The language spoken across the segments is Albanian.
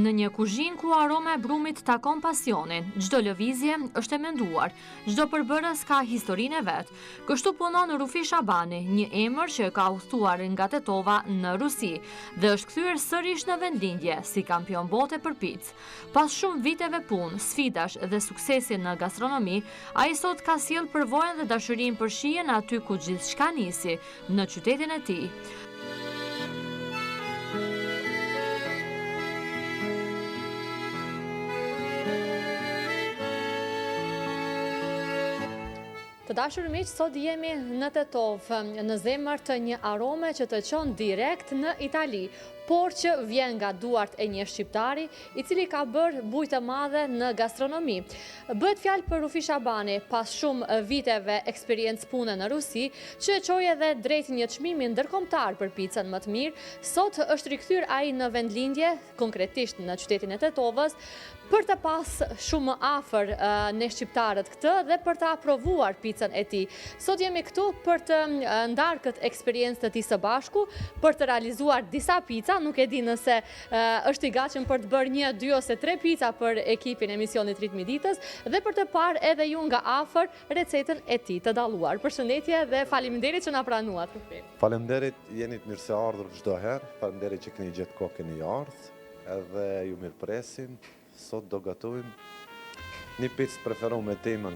Në një kuzhinë ku aroma e brumit takon pasionin, çdo lëvizje është e menduar, çdo përbërës ka historinë e vet. Kështu punon Rufi Shabani, një emër që ka udhëtuar nga Tetova në Rusi dhe është kthyer sërish në vendlindje si kampion bote për picë. Pas shumë viteve punë, sfidash dhe suksesi në gastronomi, ai sot ka sjell përvojën dhe dashurinë për shijen aty ku gjithçka nisi, në qytetin e tij. Të dashur miq, sot jemi në Tetovë, në zemër të një arome që të çon direkt në Itali, por që vjen nga duart e një shqiptari i cili ka bërë bujë të madhe në gastronomi. Bëhet fjalë për Rufi Shabani, pas shumë viteve eksperiencë pune në Rusi, që e çoi edhe drejt një çmimi ndërkombëtar për picën më të mirë, sot është rikthyer ai në vendlindje, konkretisht në qytetin e Tetovës, për të pas shumë më afër ne shqiptarët këtë dhe për të aprovuar picën e tij. Sot jemi këtu për të ndarë këtë eksperiencë të tij së bashku, për të realizuar disa pica, nuk e di nëse është i gatshëm për të bërë 1, 2 ose 3 pica për ekipin e emisionit Ritmi i Ditës dhe për të parë edhe ju nga afër recetën e tij të dalluar. Përshëndetje dhe faleminderit që na pranuat. Faleminderit, jeni të mirë se ardhur çdo herë. Faleminderit që keni gjetë kohë keni ardhur, edhe ju mirëpresim. Sot do gatojmë një picë preferuar me temën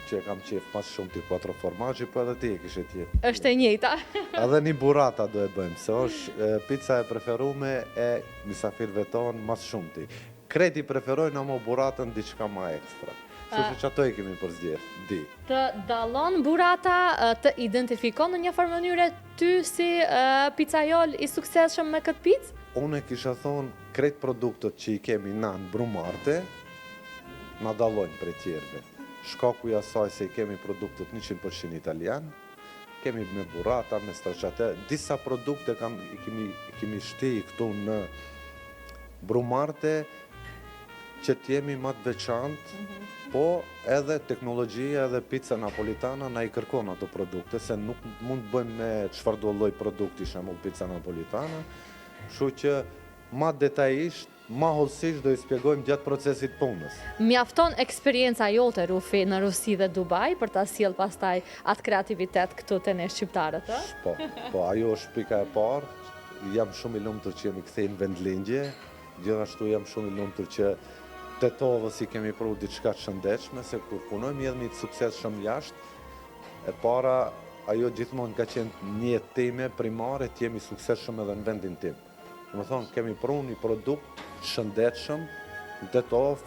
që e kam qef pas shumë të 4 formaggi, po edhe ti e kishe tjetë. Është e njëjta. Edhe një burrata do e bëjmë, se është pica e preferume e misafirve tonë mas shumë ti. Kreti preferojnë ama burratën diçka ma ekstra. Kështu që ato e kemi përzgjedhur, di. Të dallon burrata, të identifikon në një farë mënyre ty si pizzaiol i suksesshëm me këtë picë? Unë e kisha thonë, kretë produktet që i kemi na në Brumarte, na dallojnë prej tjerëve. Shkaku i asaj se i kemi produktet 100% italian, kemi me burrata, me stracciatella, disa produkte i kemi shti këtu në Brumarte, që t'jemi më të veçantë, po edhe teknologjia edhe pizza napolitana na i kërkon ato produkte, se nuk mund të bëjmë me çfarëdo lloj produkti, shembull pizza napolitana, kështu që ma detajisht, ma hollësisht do i shpjegojmë gjatë procesit punës. Mjafton eksperienca jote, Rufi, në Rusi dhe Dubai për ta sjell pastaj atë kreativitet këtu te ne shqiptarët, ë? Po, ajo është pika e parë. Jam shumë i lumtur që jemi kthejnë vendlindje, gjithashtu jam shumë i lumtur që Tetovës i kemi pru diçka të shëndetshme, se kur punojmë edhe një sukses shumë jashtë, e para ajo gjithmonë ka qenë një time primare të jemi suksesshëm edhe në vendin tim. Do të thonë, kemi pru një produkt shëndetshëm në Tetovë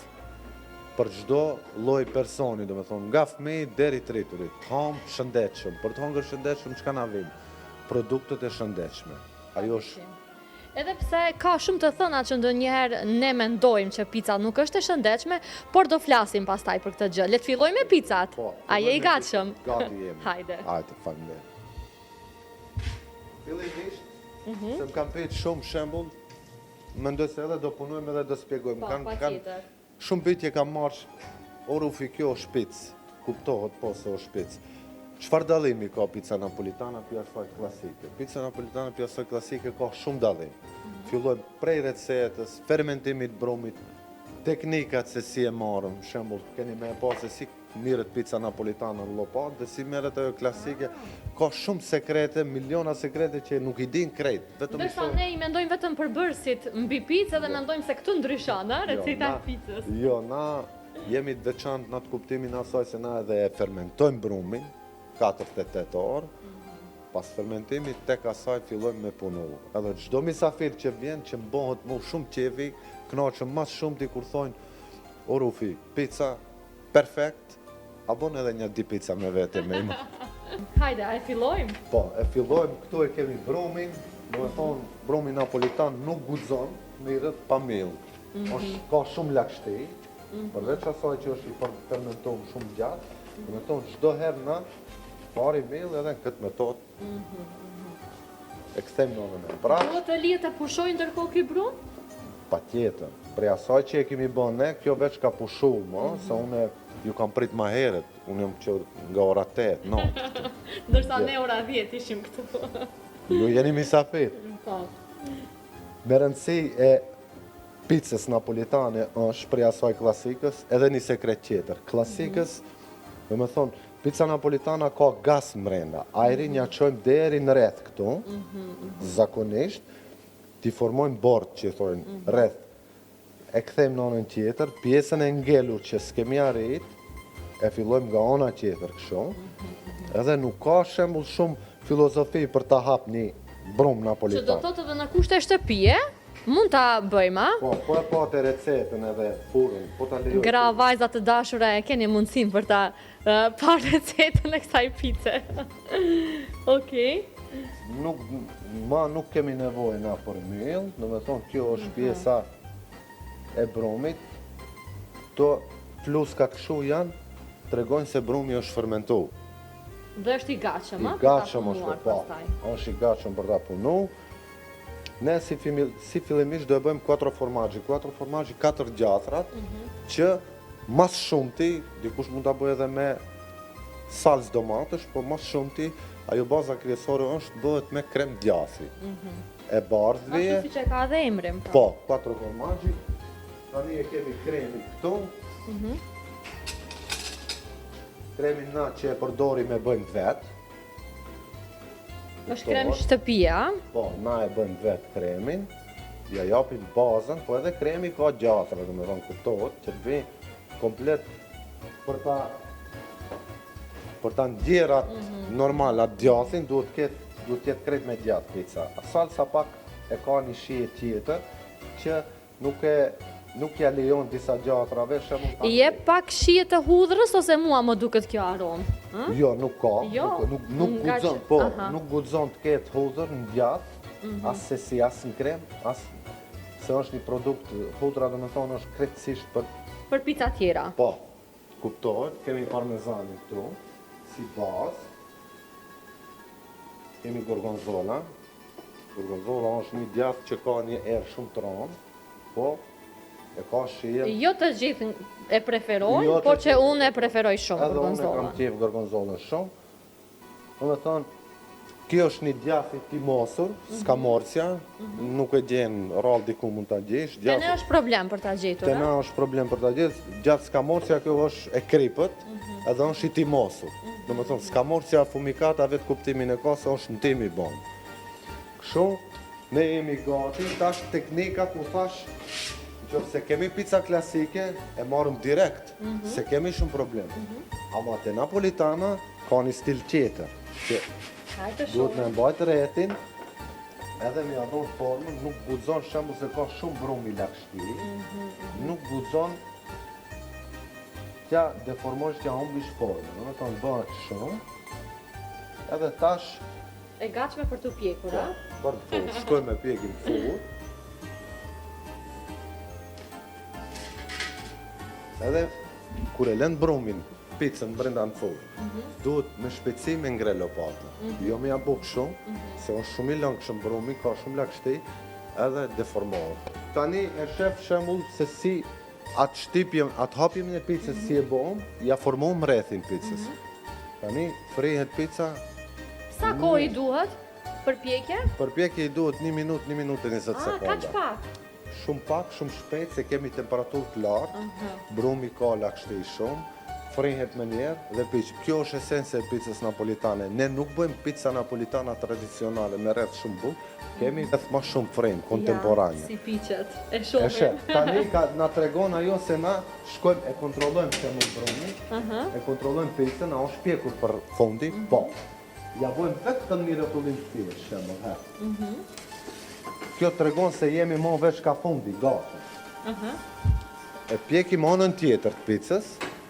për çdo lloj personi, do të thonë, nga fëmijë deri te rriturit. Hom shëndetshëm, për të hëngur shëndetshëm çka na vjen? Produktet e shëndetshme. Ajo është. Edhe pse ka shumë të thëna që ndonjëherë ne mendojmë që pica nuk është e shëndetshme, por do flasim pastaj për këtë gjë. Le të fillojmë me picat. A je i gatshëm? Gati jemi. Hajde. Hajde, faleminderit. Fillimisht, se më kam pyet shumë shembull, mendoj se edhe do punojmë edhe do shpjegojmë. Shumë pyetje kam marrë, o Rufi, kjo është picë, kuptohet po se është picë. Çfarë dallimi ka pizza napolitana pi asaj klasike? Pizza napolitana pi asaj klasike ka shumë dallim. Fillojmë prej recetës, fermentimit brumit, teknikat se si e marrëm, për shembull, keni me pa se si mirët pizza napolitana në llopat dhe si merret ajo klasike. Ka shumë sekrete, miliona sekrete që nuk i din krejt. Ndërsa ne i mendojmë vetëm përbërësit mbi picë dhe mendojmë se këtu ndryshon, receta e picës. Jo, na jemi të veçantë në atë kuptimin asaj se na edhe e fermentojmë brumin 4-8 orë, pas fermentimit tek asaj fillojmë me punu. Edhe çdo misafir që vjen, që mbohet mu shumë qefi, kënaqem mas shumë ti kur thonë, o Rufi, pizza perfekt, a bon edhe një 2 pizza me vete me ima. Hajde, a e fillojmë? Po, e fillojmë, këtu e kemi brumin, do me thonë, brumin napolitan nuk guxon, mirët pa mill. Ka shumë lagështi, përveç asaj që është i fermentuar shumë gjatë, do me thonë, çdo herë na pari mill edhe në këtë metodë. e kthejmë në onën e mbrapsht. Do të lihet të pushojë ndërkohë ky brum? Patjetër. Prej asaj që e kemi bën ne, kjo veç ka pushu, se unë ju kam prit ma herët, unë jam që nga ora 8, 9. Ndërsa ne ora 10 ishim këtu. Ju jeni misafir. Po. Me rëndësi e pizzës napolitane është prej asaj klasikës edhe një sekret tjetër. Klasikës, dhe me thonë, pizza napolitana ka gas mrenda. Ajrin ja qojmë deri në rreth këtu, zakonisht, ti formojmë bord që i thojnë rreth. E kthejmë në onën tjetër, pjesën e ngelur që s'kemi arrit, e fillojmë nga ona tjetër kështu, edhe nuk ka shembull shumë filozofi për ta hap një brum Që do napolitan. të thotë edhe në kushte shtëpie, mund ta bëjmë, a? Po e po të recetën edhe furën, po ta lejoj. Gra vajzat të dashura e keni mundësin për ta parë recetën e kësaj pice. Okej. Nuk kemi nevojë na për myll, do me thonë kjo është pjesa e brumit. To pluska kështu janë, tregojnë se brumi është fermentu. Dhe është i gatshëm, I a? Për ta gatshëm është punuar po, pastaj. është i gatshëm për ta punu. Ne si fillimisht do e bëjmë 4 formaggi, 4 gjatrat, që mas shumëti, dikush mund ta bëjë edhe me salcë domatesh, po mas shumëti, ajo baza kryesore është bëhet me krem djathi. E bardhëje, Ashtu siç e ka dhe emrin. po, 4 formaggi. Tani e kemi kremin këtu. Kremin na që e përdori me bëjmë vetë. Është krem shtëpie, a? Po, na e bëjmë vetë kremin, ja japim bazën, po edhe kremi ka gjatra, dhe me thonë kuptohet, që të bëjmë komplet për ta ndjerat normal atë djathin, duhet të jetë krejt me djath pizza. Salsa pak e ka një shije tjetër, që nuk ja lejon disa gjatrave, I jep pak shije të hudhrës ose mua më duket kjo aromë? Jo, nuk ka, Jo, nuk nga guxon, që- po, aha. nuk guxon të ketë hudhër në djath, as se si as në krem, as se është një produkt, hudra dhe me thonë është krejtësisht për, Për pica tjera. po, kuptohet, kemi parmezanin këtu, si bazë, kemi gorgonzola, gorgonzola është një djath që ka një erë shumë të rëndë, po, e ka shijen. Jo të gjithë e preferojnë, Jo të por që gjithë. unë e preferoj shumë Edhe unë e kam gorgonzola. qef gorgonzolën shumë. Do me thonë, kjo është një djath i timosur, s'ka morcja, nuk e gjen rrallë diku mund ta gjesh. Te ne është problem për ta gjetur, Te na a? është problem për ta gjetur, gjatë s'ka morcja, kjo është e kripët, edhe është i timosur. Do me thonë, s'ka morcja fumikata vetë kuptimin e ka se është në tim i bon. Kështu, ne jemi gati, tash teknikat mu thash, se kemi pizza klasike, e marrëm direkt, se kemi shumë problem. Ama te napolitana, ka një stil tjetër, që Hajde duhet shumë. me mbajtë retin, edhe me adhon formën, nuk guxon shembull se ka shumë brum i lakshti, nuk guxon t'ja deformosh, t'ja humbish formën, do me thonë bëhet shumë, edhe tash, E gatshme për të pjekur, a? për furr, shkoj me pjekin furr, edhe kur e lën brumin, pizzën brenda në furr, duhet me shpejtësi me ngre lopatën. Jo me ja buk shumë, se është shumë i lëngshëm brumi, ka shumë lagështi, edhe deformohet. Tani e shef shembull se si atë shtypjem, atë hapjen e pizzës si e bëm, ja formojmë rrethin pizzës. Tani frihet pizza, Sa kohë i duhet për pjekje? përpjekje i duhet 1 minutë, 1 minutë e 20 Ah, kaq sekonda. pak. Shumë pak, shumë shpejt, se kemi temperaturë të lartë, brumi ka lagështi shumë, frihet me njerë dhe piq. Kjo është esenca e pizzës napolitane. Ne nuk bëjmë pizza napolitana tradicionale me rreth shumë bukë, kemi rreth më shumë frejmë, kontemporane. Ja, si piqet. E E shohim. shef, tani na tregon ajo se na shkojmë e kontrollojmë se më brumi, e kontrollojmë pizzën, a është pjekur për fundi? Po. Ja bëjmë vetëm një rrotullim të thjeshtë, shembull, ha. Kjo tregon se jemi më veç ka fundi, gati. E pjekim anën tjetër të pizzës,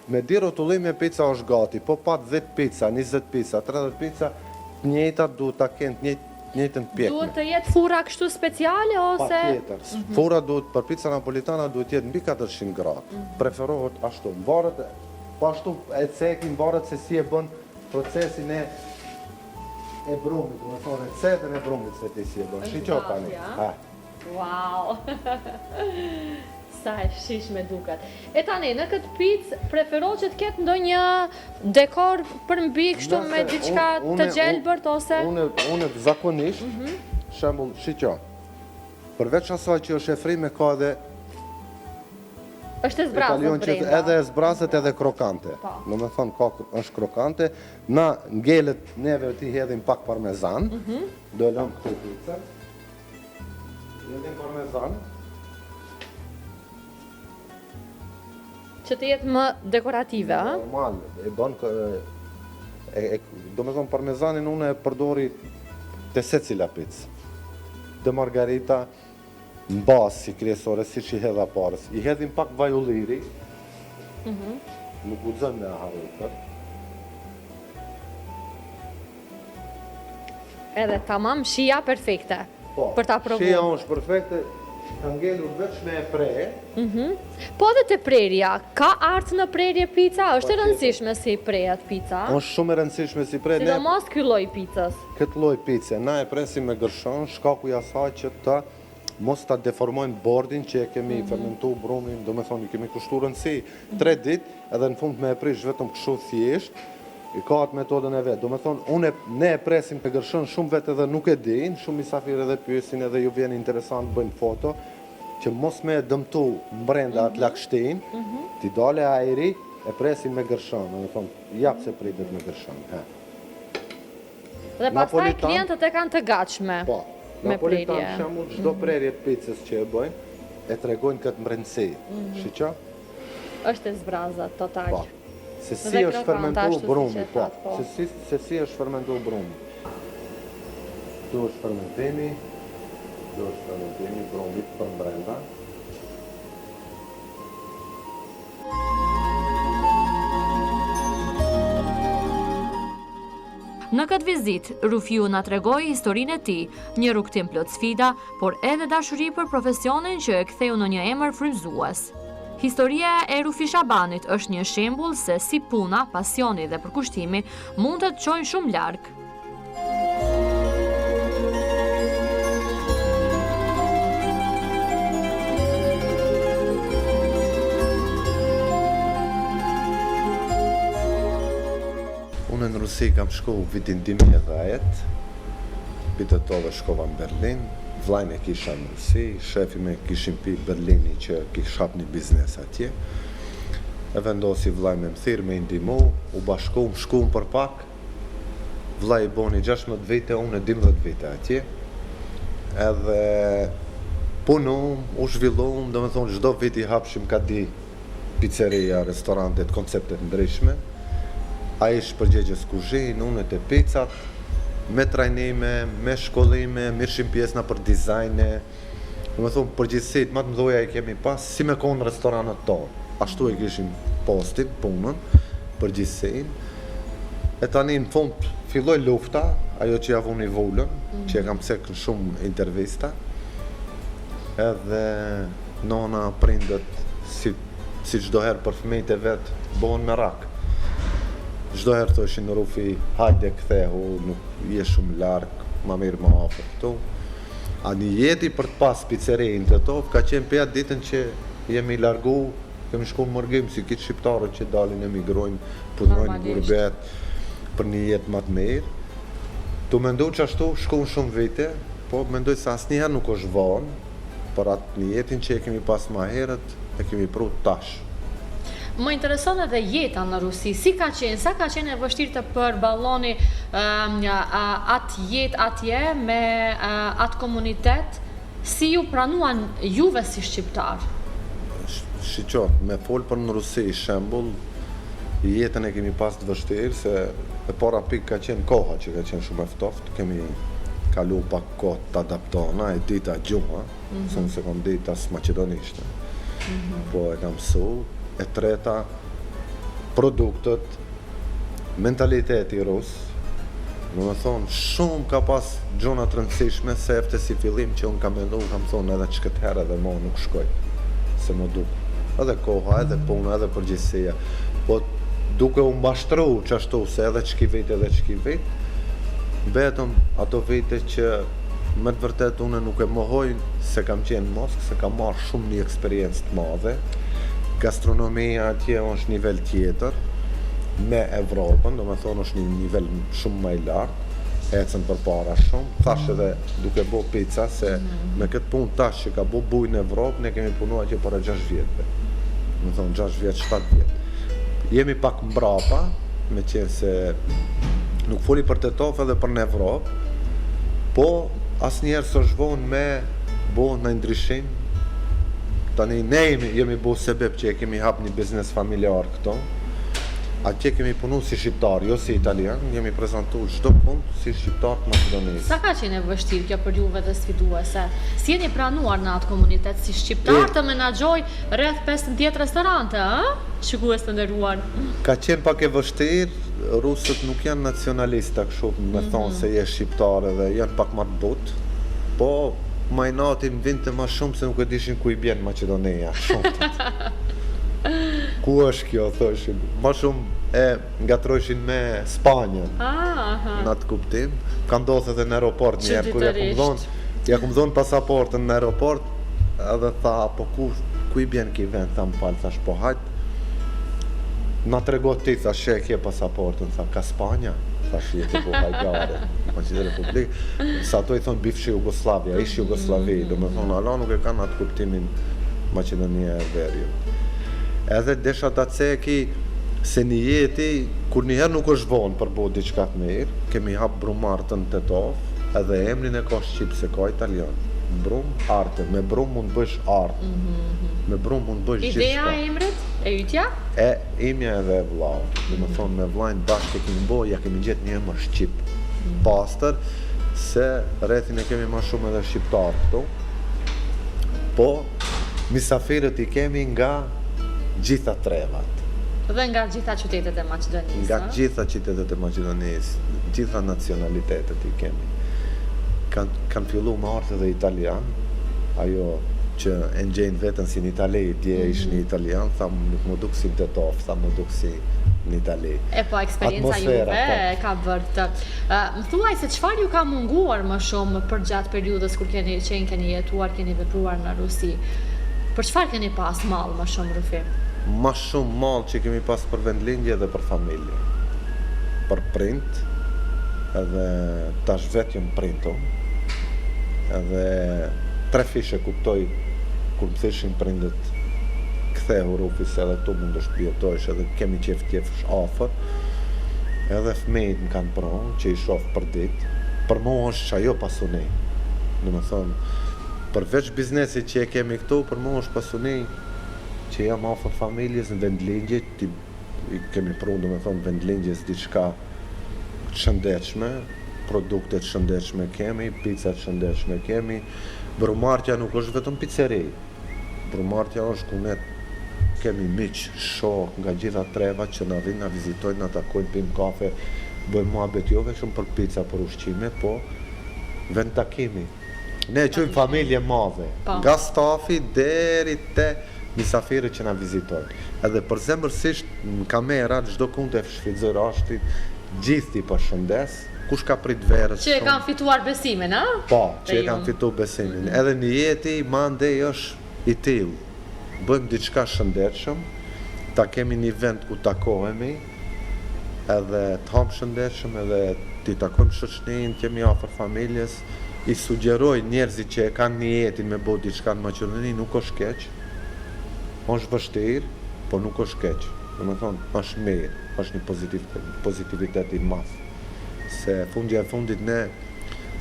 me di rrotullime pica është gati, po pat 10 pica, 20 pica, 30 pica, të njëjtat duhet ta kenë të njëjtën pjekme. Duhet të jetë furra kështu speciale ose... Patjetër. Fura duhet për pica napolitana duhet jetë mbi 400 gradë. Preferohet ashtu. Varet, po ashtu e cekim varet se si e bën procesin e e brumit, do të thonë recetën e brumit se ti si e bën. Shiqo tani. Wow! Sa e shishme duket. E tani, në këtë picë preferohet që të ketë ndonjë dekor përmbi kështu me diçka të gjelbërt ose Unë zakonisht, shembull, shiqo. Përveç asaj që është e frime ka edhe është e zbrasët brenda. Edhe e zbrasët edhe krokante. Do me thonë, është krokante. Na ngelet neve ti hedhim pak parmezan. Do e lëm këtu pica. Hedhim parmezan. Që të jetë më dekorative, a? Normal, e bën do me thonë parmezanin unë e përdori të secila picë. Dhe margarita në basë si kryesore, si që i hedha parës. I hedhim pak vaj ulliri, nuk guxon me harrutër. Edhe tamam, shija perfekte për ta provuar. Shija është perfekte, ka ngelur veç me e pre. Po edhe te prerja, ka artë në prerje pica? Është e rëndësishme si prejet pica? Është shumë e rëndësishme si pre. Sidomos ky lloj picës. Këtë lloj pice, na e presim me gërshon, shkaku i asaj që ta mos ta deformojnë bordin që e kemi fermentu brumin, do me thonë i kemi kushtu rëndësi 3 ditë, edhe në fund me e prish vetëm kështu thjesht, i ka atë metodën e vetë. Do me thonë, ne e presim me gërshon shumë vetë edhe nuk e din, shumë misafir edhe pyesin edhe ju vjen interesant bëjnë foto, që mos me e dëmtu mbrenda atë lakshtin, ti dale ajri, e presim me gërshon, do me thonë, japë se pritet me gërshon. Dhe pastaj klientët e kanë të gatshme. Me prerje. Napolitan, shembull, çdo prerje të picës që e bëjnë, e tregojnë këtë mbrëmësi. Shiqo? Është e zbrazat total. Se si është fermentuar brumi, Se si është fermentuar brumi. Këtu është fermentimi, brumit për brenda. Në këtë vizit, Rufiu na tregoi historinë e tij, një rrugtim plot sfida, por edhe dashuri për profesionin që e ktheu në një emër frymëzues. Historia e Rufi Shabanit është një shembull se si puna, pasioni dhe përkushtimi mund të të çojnë shumë larg. Unë në Rusi kam shku vitin 2010, bitët to dhe shkova në Berlin, vlajnë e kisha në Rusi, shefi me kishim pi Berlini që kish hap një biznes atje, e vendosi vlaj me më thirë, me indimu, u bashku, më shku më për pak, vlaj i boni 16 vite, unë e 12 vite atje, edhe punum, u zhvillum, do me thonë çdo vit i hapshim ka di pizzeria, restorantet, konceptet ndryshme. A ishë përgjegjës kuzhinë, unë të picat, me trajnime, me shkollime, mirëshim pjesna për dizajne. Në me thumë, përgjithësit, ma të mdoja i kemi pas, si me konë restoranët tonë. Ashtu e kishim postin, punën, përgjithësin. E tani në fund, filloj lufta, ajo që javun i vullën, që e kam cekë në shumë intervista. Edhe nona prindët, si çdo herë për fëmijët e vetë, bëhen me rakë. Çdo herë thoshin në Rufi, hajde kthehu, nuk je shumë larg, ma mirë më afër këtu. A një jeti për të pas pizzerinë të top, ka qenë për atë ditën që jemi largu, kemi shku në mërgim, si kitë shqiptarët që dalin emigrojnë, punojnë në gurbet, për një jetë më të mirë. Tu mendoj që ashtu shkon shumë vite, po mendoj se asnjëherë nuk është vonë, për atë një jetin që e kemi pas ma herët, e kemi pru tash. Më intereson edhe jeta në Rusi, si ka qenë, sa ka qenë e vështirë të përballoni atë jetë atje me atë komunitet, si ju pranuan juve si shqiptar? Shiqo, me folë për në Rusi, shembull, jetën e kemi pas të vështirë, se e para pikë ka qenë koha që ka qenë shumë eftoft, kemi kalu pak kohë të adaptona, e dita gjuha, se kom dita së maqedonishtë, po e kam su. E treta, produktet, mentaliteti rusë, në me thonë, shumë ka pas gjona të rëndësishme, se efte si fillim që unë kam mendu, kam thonë edhe që këtë herë edhe mo nuk shkoj, se më duke. Edhe koha, edhe puna, edhe përgjithësia. Po duke u mbashtru që ashtu, se edhe që ki vit, Vetëm ato vite që me të vërtet unë nuk e mohoj se kam qenë në Moskë, se kam marrë shumë një eksperiencë të madhe. Gastronomia atje është nivel tjetër me Evropën, do me thonë është një nivel shumë më i lartë, ecën përpara shumë. Thash edhe duke bo pizza se me këtë punë tash që ka bo buj në Evropë, ne kemi punu atje para 6 vjetëve. Do me thonë 6 vjetë, 7 vjetë. Jemi pak mbrapa, me qenë se nuk foli për Tetov edhe për në Evropë, po asnjëherë së zhvon me bo në ndryshim. Tani ne jemi bo sebeb që kemi hap një biznes familjar këto. Atje kemi punu si shqiptar, jo si italian, jemi prezentu çdo punë si shqiptar të Maqedonisë. Sa ka qenë e vështirë kjo për juve dhe sfiduese? Si jeni pranuar në atë komunitet si shqiptar të menaxhoj rreth 15 restorante, ë? Shikues të nderuar. Ka qenë pak e vështirë, rusët nuk janë nacionalista kështu, me thonë se je shqiptar edhe janë pak më të butë, po majnati më vinte më shumë se nuk e dishin ku i bjen Maqedonia, shumë. Ku është kjo, thoshin. Më shumë e ngatrojshin me Spanjën. Në atë kuptim. Ka ndodhur edhe në aeroport një herë kur ja kum dhon pasaportën në aeroport, edhe tha, po ku i bjen ky vend, tham fal, thash po hajt. Na trego ti, thash, e ke pasaportën, tha, ka Spanja? Thash, jetë po hajgare, Maqedonia Republikë. Sa ato i thon bivshi Jugoslavia, ish Jugosllavi, do me thonë, ala nuk e kanë atë kuptimin Maqedonia e Veriut. Edhe desha ta ceki se një jeti, kur njëherë nuk është vonë për bo diçka të mirë, kemi hap Brumartën Tetov, edhe emrin e ka shqip se ka italian. Brum, arte, me brum mund bësh art, me brum mund bësh gjithka. Ideja e emrit? E ytja? E imja edhe e vlau, dhe me thonë me vlajnë bashkë e kemi bo, ja kemi gjetë një emër shqip, pastër, se rrethin e kemi ma shumë edhe shqiptar këtu, po misafirët i kemi nga gjitha trevat. Dhe nga gjitha qytetet e Maqedonisë. Nga gjitha qytetet e Maqedonisë, gjitha nacionalitetet i kemi. Kanë fillu me ardhë edhe italian, ajo që e ngjejnë vetën si në Itali, dje ishë një italian, tha nuk më duk si në Tetov, tha më duk si në Itali. E po, eksperienca juve ka bërë të. Më thuaj se çfarë ju ka munguar më shumë për gjatë periudhës kur keni jetuar, keni vepruar në Rusi? Për çfarë keni pas mall më shumë, Rufi? Ma shumë mall që kemi pas për vendlindje dhe për familje. Për prind, edhe tash vetë jëm prindu, edhe 3 fishe kuptoj kur më thishin prindet kthehu Rufi se edhe tu mund është pjetojsh edhe kemi qefsh afer, edhe fëmijët më kanë pronë që i shoh për ditë, për mu është ajo pasuni, do me thonë, përveç biznesit që e kemi këtu, për mu është pasuni që jam afër familjes në vendlindje, kemi pru, do me thonë, vendlindjes diçka të shëndetshme, produkte të shëndetshme kemi, pizza të shëndetshme kemi. Brumartja nuk është vetëm pizzeri. Brumartja është ku ne kemi miq, shok nga gjitha treva që na vinë, na vizitojnë, na takojnë, pim kafe, bëjmë muhabet jo vetëm për pizza, për ushqime, po vend takimi. Ne e quajmë familje madhe, nga stafi deri te misafirët që na vizitojnë. Edhe përzemërsisht në kamera çdo kund e shfrytëzoj rashtit, gjithë i përshëndes, kush ka prit verës. Që e kanë fituar besimin, a? Po, që e kanë fituar besimin. Edhe në jeti mandej është i tillë. Bëjmë diçka shëndetshëm, ta kemi një vend ku takohemi, edhe të hapë shëndetshëm, edhe t'i takojmë shoqërinë, kemi afër familjes. I sugjeroj njerëzit që e kanë një jetin me bo diçka në Maqedoni, nuk është keq, është vështirë, po nuk është keq. Do me thonë, është mirë, është një pozitivitet i madh. Se fundja e fundit ne,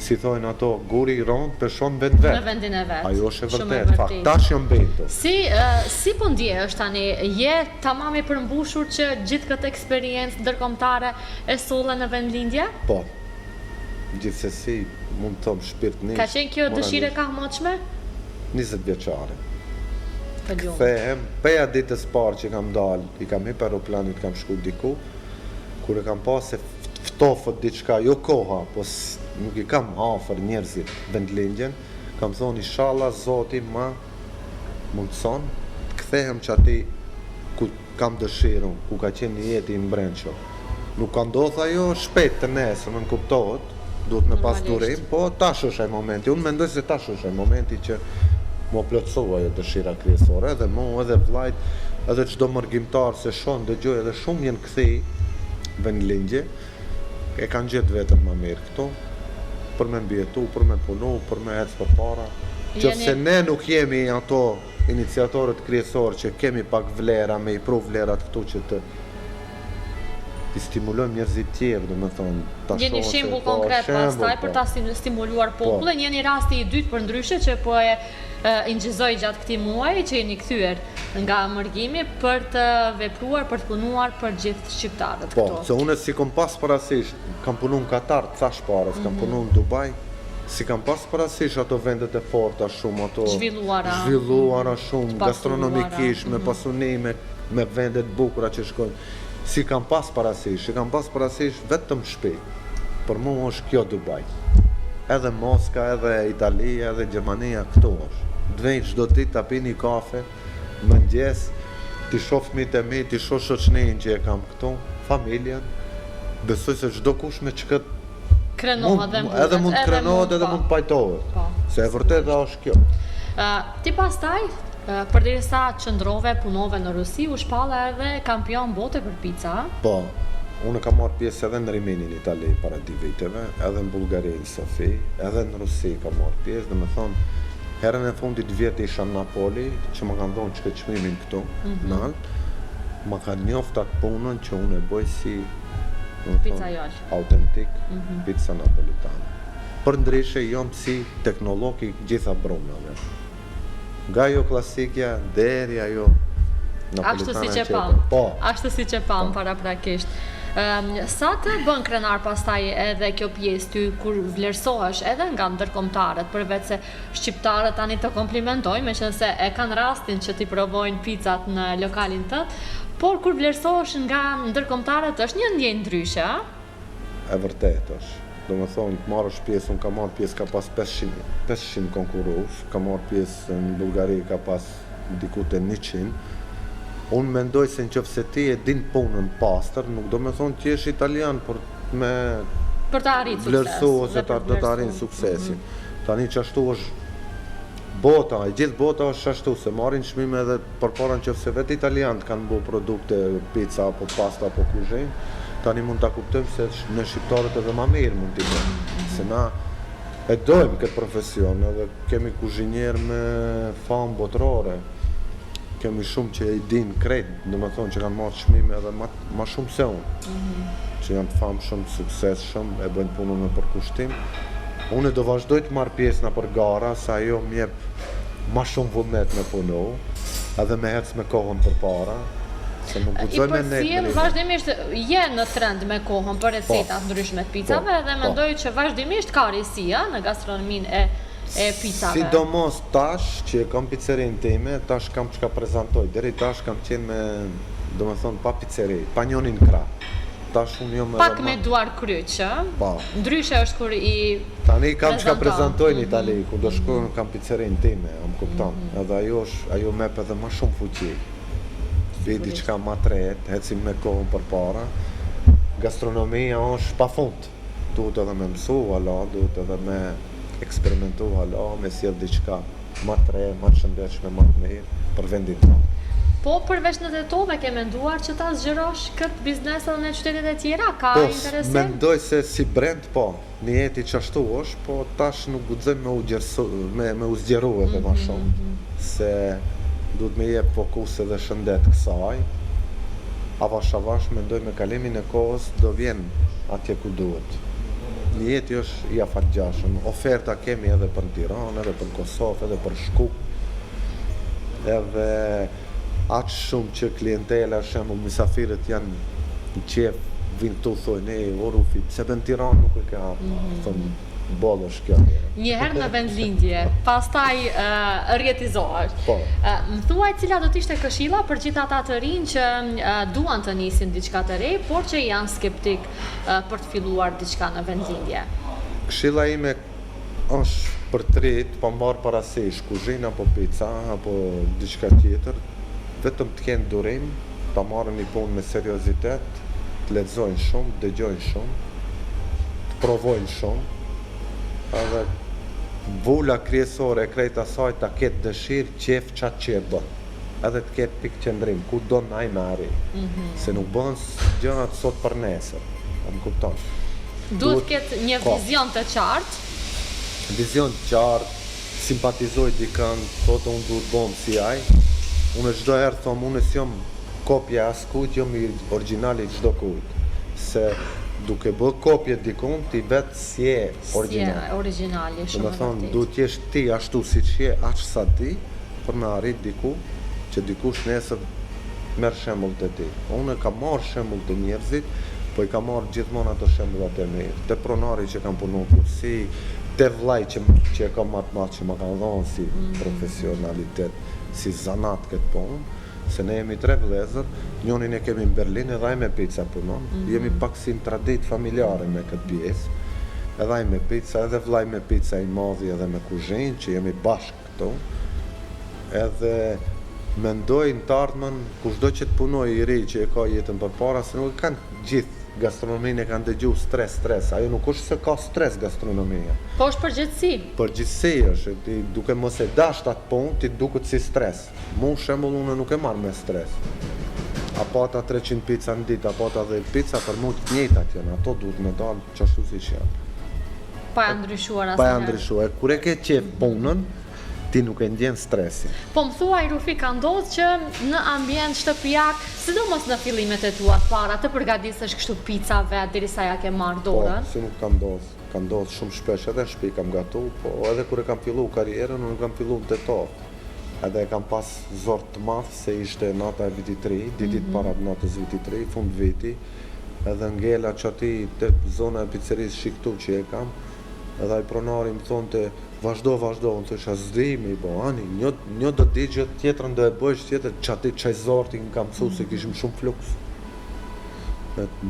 si thojnë ato, guri i rond peshon vetë. Në vendin e vetë. Ajo është e vërtet, fakt, tash jam betur. Si po ndjehesh tani, je tamam i përmbushur që gjithë këtë eksperiencë ndërkombëtare e solle në vendlindje? Po. Gjithsesi, mund të thom shpirtnisht. Ka qenë kjo dëshire ka moçme? 20 vjeçare. Kthehem, peja ditës parë që kam dalë, i kam hip aeroplanit, kam shku diku, kur e kam pas se ftofët diçka, jo koha, po nuk i kam afër njerëzit vendlindjen, kam thonë inshallah Zoti ma mundson, të kthehem që ati ku kam dëshirën, ku ka qenë një jetë i mbrëmshëm. Nuk ka ndodhur ajo shpejt të nesër, më kuptohet, duhet me pas Normalisht. durim, po tash është ai momenti. Unë mendoj se tash është ai momenti që më plotësova ajo dëshira kryesore, edhe mu, edhe vllajt, edhe çdo mërgjimtar se shon, dëgjoj, edhe shumë janë kthej vendlindje, e kanë gjetë vetën më mirë këtu, për me mbjetu, për me punu, për me ecë përpara. Qofse ne nuk jemi ato iniciatorët kryesorë që kemi pak vlera, me i pru vlerat këtu që të stimulojmë njerëzit tjerë, do me thonë, ta Një shohë se shembull po, konkret pastaj për po. ta stimuluar popullin, një rasti i dytë për ndryshe që po e ingjizoj gjatë këtij muaji që jeni kthyer nga mërgimi për të vepruar, për të punuar për gjithë shqiptarët Po, këtu. se unë si kom pas parasysh, kam punu në Katar, thash parës, kam punu në Dubai, si kam pas parasysh ato vendet e forta shumë, ato zhvilluara shumë, gastronomikisht, me pasunime, me vendet bukura që shkojnë. Si kam pas parasysh, vetëm shtëpi. Për mu është kjo Dubai. Edhe Moska, edhe Italia, edhe Gjermania, këtu është. Dvejnë çdo ditë ta pini kafe, mëngjes, ti shoh fëmijët e mi, ti shoh shoqërinë që e kam këtu, familjen. Besoj se çdo kush me çka Krenohet dhe mund. edhe mund krenohet edhe mund pajtohet. Po. Se e vërteta është kjo. Ti pastaj, përderisa qëndrove, punove në Rusi, u shpalla edhe kampion bote për pica. Po, unë kam marrë pjesë edhe në Rimini në Itali para 2 viteve, edhe në Bullgari në Sofi, edhe në Rusi kam marrë pjesë, dhe me thonë, herën e fundit vjetë isha në Napoli, që më kanë dhonë që çmimin këtu, në altë, më kanë njoftë atë punën që unë e bëj si Pizzaiol. autentik, pizza napolitane. Për ndryshe jam si teknolog i gjitha brumave. Nga ajo klasikja deri ajo napolitana Ashtu si që tjetër. pam. Po. Ashtu si që pam paraprakisht. Sa të bën krenar pastaj edhe kjo pjesë ty kur vlerësohesh edhe nga ndërkombëtarët, përveç se shqiptarët tani të komplimentojnë, meqense e kanë rastin që t'i provojnë pizzat në lokalin tënd, por kur vlerësohesh nga ndërkombëtarët është një ndjenjë ndryshe, a? E vërtet është. Do me thonë, të marrësh pjesë, unë ka marrë pjesë ka pas 500 konkurush, ka marrë pjesë në Bullgari ka pas diku te 100. Unë mendoj se nëse ti e din punën pastër, nuk do me thonë që jesh italian, por me Për të arritur sukses. vlerësu ose do të arrin suksesin. Tani që ashtu është bota, e gjithë bota është ashtu, se marrin çmime edhe përpara nëse vetë italianët kanë bërë produkte pizza apo pasta apo kuzhinë, tani mund ta kuptojmë se ne shqiptarët edhe më mirë mund t'i bëjmë. Se na e dojmë këtë profesion, edhe kemi kuzhinierë me famë botërore. Kemi shumë që i din krejt, do me thonë që kanë marrë çmime edhe ma shumë se unë. Që janë të famë shumë, suksesshëm, e bëjnë punën me përkushtim. Unë do vazhdoj të marr pjesë në për gara, sa ajo më jep ma shumë vullnet me punu, edhe me ecë me kohën përpara, se nuk guxoj me ne. I përcjell vazhdimisht je në trend me kohën për recetat ndryshme të pizzave dhe mendoj që vazhdimisht ka risia në gastronominë e pizzave. Sidomos tash që kam pizzerinë time, tash kam çka prezantoj. Deri tash kam qenë me, do me thonë, pa pizzeri, pa njonin krah. Tash unë jam Pak me duar kryq, Po. Ndryshe është kur i Tani kam çka prezenton. prezantoj në Itali, ku do shkoj kam pizzerinë time, më kupton. Edhe ajo mep edhe më shumë fuqi. Vi diçka më tretë, ecim me kohën përpara. Gastronomia është pafund. Duhet edhe me mësu hala, duhet edhe me eksperimentu hala, me sjell diçka më tre, më të shëndetshme, më të mirë për vendin tonë. Po përveç në Tetove ke menduar që ta zgjerosh këtë biznes edhe në qytetet e tjera? Ka Po, interesim? mendoj se si brand, po, një jeti që ashtu është, po tash nuk guxoj me u zgjeru edhe ma shumë, se duhet me jep fokus edhe shëndet kësaj, avash mendoj me kalimin e kohës do vjen atje ku duhet. Një jeti është i afatgjashëm, oferta kemi edhe për Tiranë, edhe për Kosovë, edhe për Shkup, edhe aq shumë që klientela, shembull, mysafirët janë në qef, vinë këtu thojnë, o Rufi, pse bën Tiranë nuk e ka, thonë, bollë është kjo. Një herë në vendlindje, pastaj rjetizohesh. Po. Më thuaj cila do t'ishte këshilla për gjithë ata të rinj që duan të nisin diçka të re, por që janë skeptik për të filluar diçka në vendlindje. Këshilla ime është për të rit, pa marrë parasysh kuzhinë apo pizza apo diçka tjetër, vetëm të kenë durim, ta marrën një punë me seriozitet, të lexojnë shumë, dëgjojnë shumë, të provojnë shumë, edhe vula kryesore e krejt asaj ta ketë dëshirë qef qatë që e bën. Edhe të ketë pikë qëndrim, ku do në ajme arri. Se nuk bën gjërat sot për nesër. A më kupton? Duhet ketë një vizion të qartë. Vizion të qartë, simpatizoj dikën, thotë unë duhet bëm si aj. Unë çdo herë thom, unë s'jom kopja as kujt, jom i origjinali çdo kujt. Se duke bë kopje dikun, ti vetë si je origjinal. Si je origjinali, shumë Do të thonë, duhet t'jesh ti ashtu si që je, aq sa ti, për me arrit diku, që dikush nesër merr shembull të ti. Unë kam marrë shembull të njerëzit, po i kam marrë gjithmonë ato shembullat e mirë. Te pronari që kam punu kursi, te vllai që e kam matë që më kanë dhënë si profesionalitet, si zanat këtë punë, se ne jemi 3 vëllezër, njonin e kemi në Berlin, edhe ai me pica punon. Jemi pak si në traditë familjare me këtë pjesë. Edhe ai me pica, edhe vllai me pica i madhi edhe me kuzhinë, që jemi bashkë këtu. Edhe mendoj në të ardhmen, kushdo që të punoj i ri që e ka jetën përpara, se nuk e kanë gjithë gastronominë e kanë dëgju stres, ajo nuk është se ka stres gastronomia. Po është përgjithësi. Përgjithësi është, ti duke mos e dash atë punë, ti duket si stres. Mu shembull unë nuk e marr me stres. Apo ata 300 pica në ditë, apo ata 10 pica, për mu të njëjtat janë, ato duhet me dalë qashtu siç janë. Pa e ndryshuar asnjëherë. Pa e ndryshuar. Kur e ke qef punën, ti nuk e ndjen stresin. Po më thuaj, Rufi, ka ndodhur që në ambient shtëpiak, sidomos në fillimet e tua të para, të përgatitësh kështu pica vet derisa ja ke marrë dorën? Po, si nuk ka ndodhur. Ka ndodhur shumë shpesh, edhe në shtëpi kam gatu, po edhe kur e kam fillu karrierën, unë kam fillu në tetor. Edhe e kam pas zor të madh se ishte nata e vitit 3, ditit para natës vitit 3, fund viti, edhe ngela që ati te zona e pizzerisë shiktu që e kam, edhe ai pronari më thonte vazhdo, unë thosha s'di me i bo, ani, një do di gjë tjetrën do e bëjsh tjetër, që ati qaj zorti më kam mësu se kishim shumë fluks.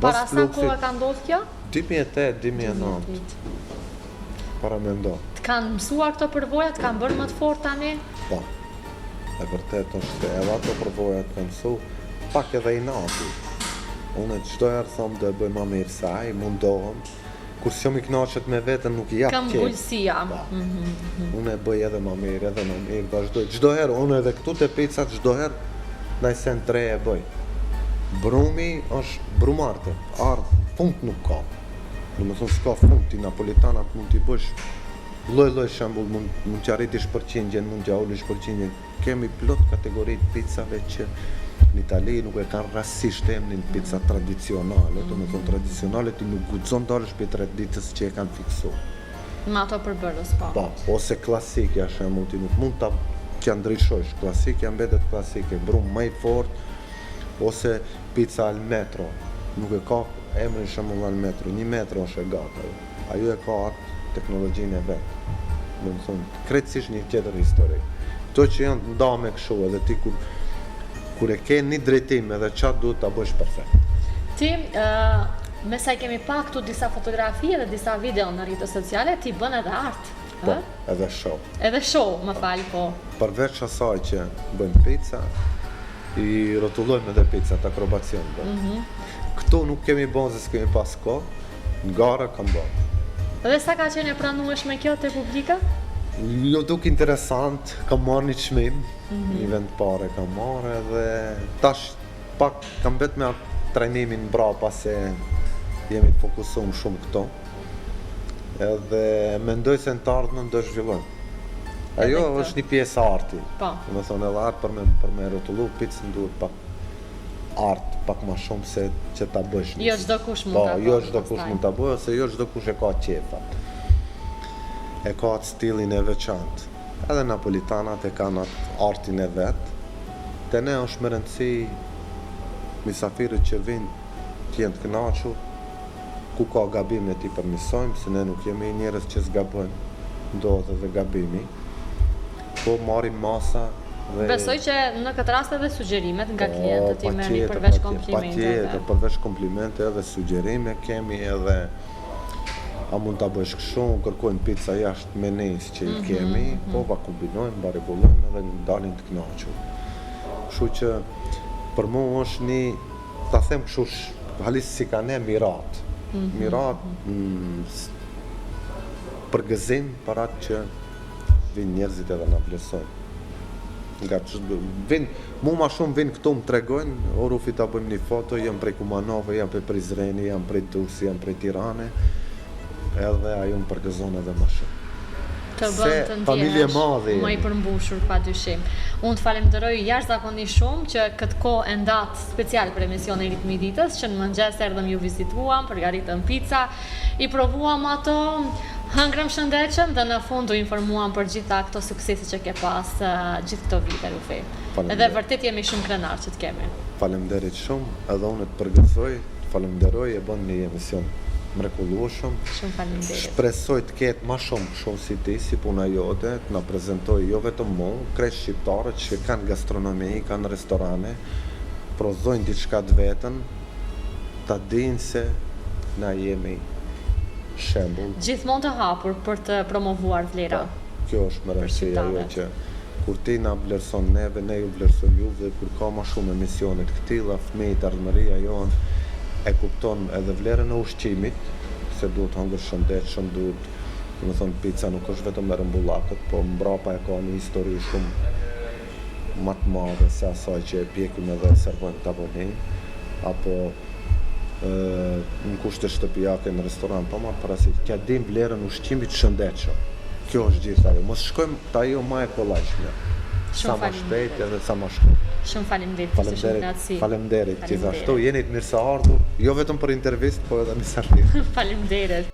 Para sa kohë ka ndodhur kjo? 2008-2009. Para me ndo. Të kanë mësuar këto përvoja, të kanë bërë më të fort tani? Po, e vërtet është se edhe ato përvoja të kanë mësu, pak edhe i nati. Unë çdo herë thom do e bëj më mirë se ai, mundohem. Kur s'jom i knaqet me vetën nuk i jap Kam bullësia. Unë e bëj edhe më mirë, vazhdoj. Çdo herë, unë edhe këtu te picat, çdo herë, ndaj sen 3 e bëj. Brumi është brumarte, fund nuk ka. Do të thonë s'ka fund, ti napolitanat mund t'i bësh lloj shembull, mund t'i arritish përqindjen, mund t'i ulish përqindjen. Kemi plot kategoritë picave që në Itali nuk e kanë rastësisht emrin pica tradicionale, do të thonë tradicionale ti nuk guxon dalësh për 3 ditës që e kanë fiksuar. Me ato përbërës, po. Po, ose klasike, shembull, ti nuk mund ta ndryshojsh. Klasike mbetet klasike, brum më i fortë, ose pica al metro. Nuk e ka emrin shembull al metro, 1 metro është e gata. Ajo e ka atë teknologjinë e vet. Do të thonë, krejtësisht një tjetër histori. Kto që janë ndame kështu edhe ti kur e ke një drejtim edhe qatë duhet ta bësh perfekt. Ti, me sa kemi pa këtu disa fotografi dhe disa video në rrjetet sociale, ti bën edhe art. Po, edhe show. Edhe show, më fal, po. Përveç asaj që bëjmë pica, i rrotullojmë edhe picat akrobacion. Këtu nuk kemi bën se s'kemi pas kohë, në gara kam bën. Dhe sa ka qenë e pranueshme kjo te publika? Jo duk interesant, kam marrë një çmim, një vend pare kam marrë edhe tash pak kam bet me atë trajnimin brapa se jemi të fokusuar shumë këto. Edhe mendoj se në të ardhmen do zhvillojmë. Ajo është një pjesë e arti. Po. Do të thonë edhe art për me rrotullu picën duhet pak art pak më shumë se që ta bësh. Jo çdo kush mund ta bëjë. Po, jo çdo kush mund ta bëjë, ose jo çdo kush e ka qefat. E ka atë stilin e veçantë. Edhe napolitanat e kanë atë artin e vetë. Te ne është më rëndësi misafirët që vinë të jenë të kënaqur, ku ka gabime ti përmirësojmë, se ne nuk jemi njerëz që zgabojnë, ndodhet edhe gabimi. Po marrim masa dhe besoj që në këtë rast edhe sugjerimet nga klientët i merrni përveç komplimenteve. Patjetër, përveç komplimente edhe sugjerime kemi edhe a mund ta bësh kështu, kërkojnë pica jashtë menis që i kemi, po va kombinojmë, va rregullojmë edhe dalin të kënaqur. Kështu që për mua është një, ta them kështu, halis si ka ne mirat. mirat për gëzim para që vinë njerëzit edhe na vlerësojnë. Nga që mu ma shumë vinë këtu më tregojnë, o Rufi ta bëjmë një foto, jam prej Kumanove, jam prej Prizreni, jam prej Durrësi, jam prej Tirane, edhe ajo më përgëzon edhe më shumë. Të bën të ndjehesh më i përmbushur padyshim. Unë të falenderoj jashtëzakonisht shumë që këtë kohë e ndat special për emisionin Ritmi i ditës, që në mëngjes erdhëm ju vizituam, përgatitëm pica, i provuam ato, hëngrëm shëndetshëm dhe në fund u informuam për gjitha këto suksese që ke pas gjithë këto vite, Rufi. Edhe vërtet jemi shumë krenar që të kemi. Faleminderit shumë, edhe unë të përgëzoj, të falenderoj, e bën një emision mrekullueshëm. Shumë faleminderit. Shpresoj të ketë më shumë kështu si ti, si puna jote, të na prezantoj jo vetëm mu, krejt shqiptarët që kanë gastronomi, kanë restorane, prodhojnë diçka të vetën, ta dinë se na jemi shembull. Gjithmonë të hapur për të promovuar vlera. Kjo është më rëndësishme ajo që kur ti na vlerëson neve, ne ju vlerësojmë juve, kur ka më shumë emisione të këtilla, fëmijët, ardhmëria jonë e kupton edhe vlerën e ushqimit, se duhet hëngër shëndetshëm, duhet, do të thonë, pica nuk është vetëm me rëmbullakët, po mbrapa e ka një histori shumë më të madhe se asaj që e pjekim edhe e servojmë tavolinë, apo në kushte shtëpiake në restoran, pa marrë parasysh, t'ja dim vlerën ushqimit shëndetshëm. Kjo është gjithë ajo. Mos shkojmë të ajo më e kollajshme. Sa më shpejt edhe sa më shkurt. Shumë faleminderit. Faleminderit gjithashtu. Jeni të mirëseardhur, jo vetëm për intervistë, po edhe misafir. Faleminderit.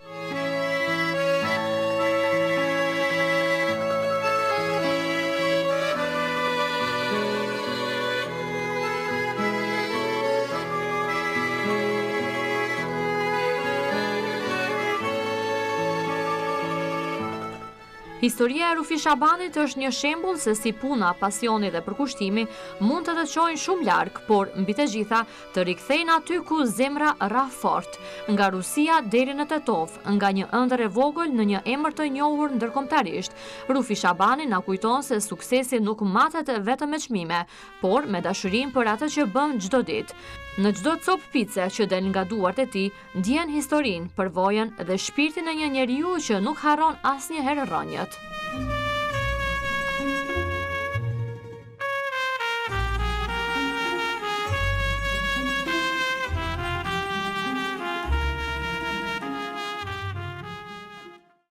Historia e Rufi Shabanit është një shembull se si puna, pasioni dhe përkushtimi mund të çojnë shumë larg, por mbi të gjitha të rikthejnë aty ku zemra rra fort, nga Rusia deri në Tetov, nga një ëndër e vogël në një emër të njohur ndërkombëtarisht. Rufi Shabani na kujton se suksesi nuk matet vetëm me çmime, por me dashurinë për atë që bën çdo ditë. Në çdo copë pice që del nga duart e tij, ndjen historinë, përvojën dhe shpirtin e një njeriu që nuk harron asnjëherë rrënjët.